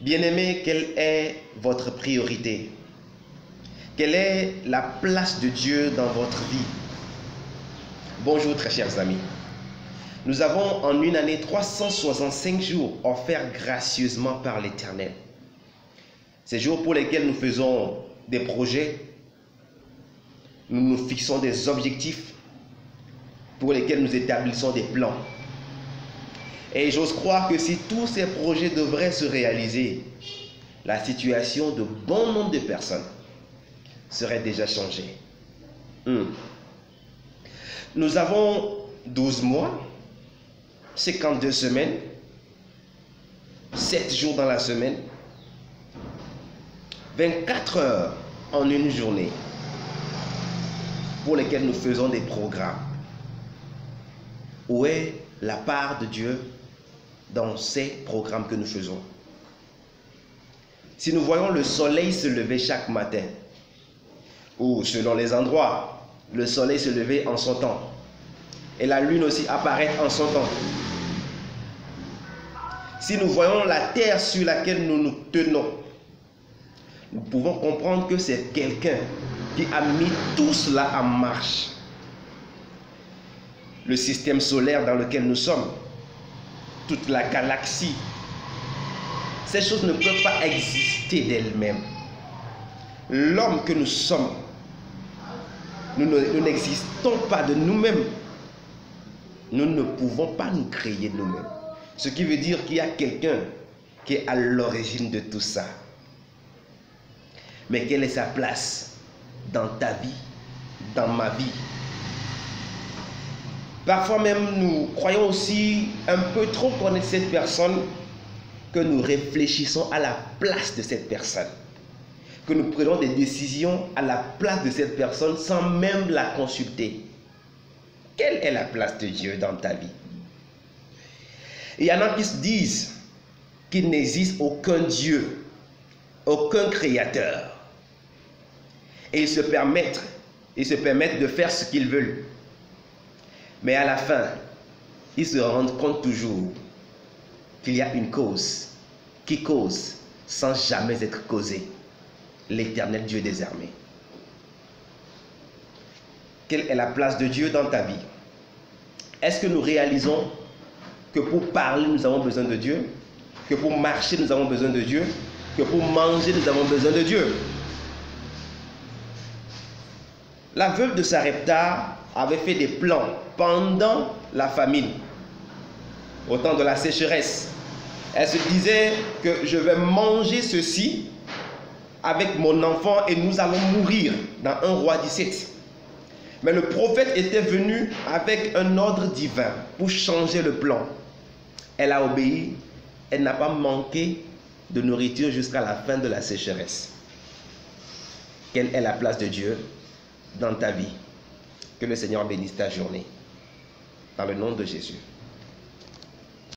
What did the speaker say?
Bien-aimés, quelle est votre priorité? Quelle est la place de Dieu dans votre vie? Bonjour très chers amis. Nous avons en une année 365 jours offerts gracieusement par l'Éternel. Ces jours pour lesquels nous faisons des projets, nous nous fixons des objectifs, pour lesquels nous établissons des plans. Et j'ose croire que si tous ces projets devraient se réaliser, la situation de bon nombre de personnes serait déjà changée. Nous avons 12 mois, 52 semaines, 7 jours dans la semaine, 24 heures en une journée pour lesquelles nous faisons des programmes. Où est la part de Dieu dans ces programmes que nous faisons? Si nous voyons le soleil se lever chaque matin, ou selon les endroits, le soleil se lever en son temps, et la lune aussi apparaître en son temps. Si nous voyons la terre sur laquelle nous nous tenons, nous pouvons comprendre que c'est quelqu'un qui a mis tout cela en marche. Le système solaire dans lequel nous sommes, toute la galaxie, ces choses ne peuvent pas exister d'elles-mêmes. L'homme que nous sommes, nous n'existons pas de nous-mêmes. Nous ne pouvons pas nous créer nous-mêmes. Ce qui veut dire qu'il y a quelqu'un qui est à l'origine de tout ça. Mais quelle est sa place dans ta vie, dans ma vie? Parfois même, nous croyons aussi un peu trop connaître cette personne que nous réfléchissons à la place de cette personne. Que nous prenons des décisions à la place de cette personne sans même la consulter. Quelle est la place de Dieu dans ta vie? Il y en a qui se disent qu'il n'existe aucun Dieu, aucun créateur. Et ils se permettent de faire ce qu'ils veulent. Mais à la fin, ils se rendent compte toujours qu'il y a une cause qui cause sans jamais être causée. L'Éternel Dieu des armées. Quelle est la place de Dieu dans ta vie? Est-ce que nous réalisons que pour parler, nous avons besoin de Dieu? Que pour marcher, nous avons besoin de Dieu? Que pour manger, nous avons besoin de Dieu? La veuve de Sarepta avait fait des plans pendant la famine, au temps de la sécheresse. Elle se disait que je vais manger ceci avec mon enfant et nous allons mourir dans 1 Roi 17. Mais le prophète était venu avec un ordre divin pour changer le plan. Elle a obéi, elle n'a pas manqué de nourriture jusqu'à la fin de la sécheresse. Quelle est la place de Dieu dans ta vie? Que le Seigneur bénisse ta journée. Dans le nom de Jésus.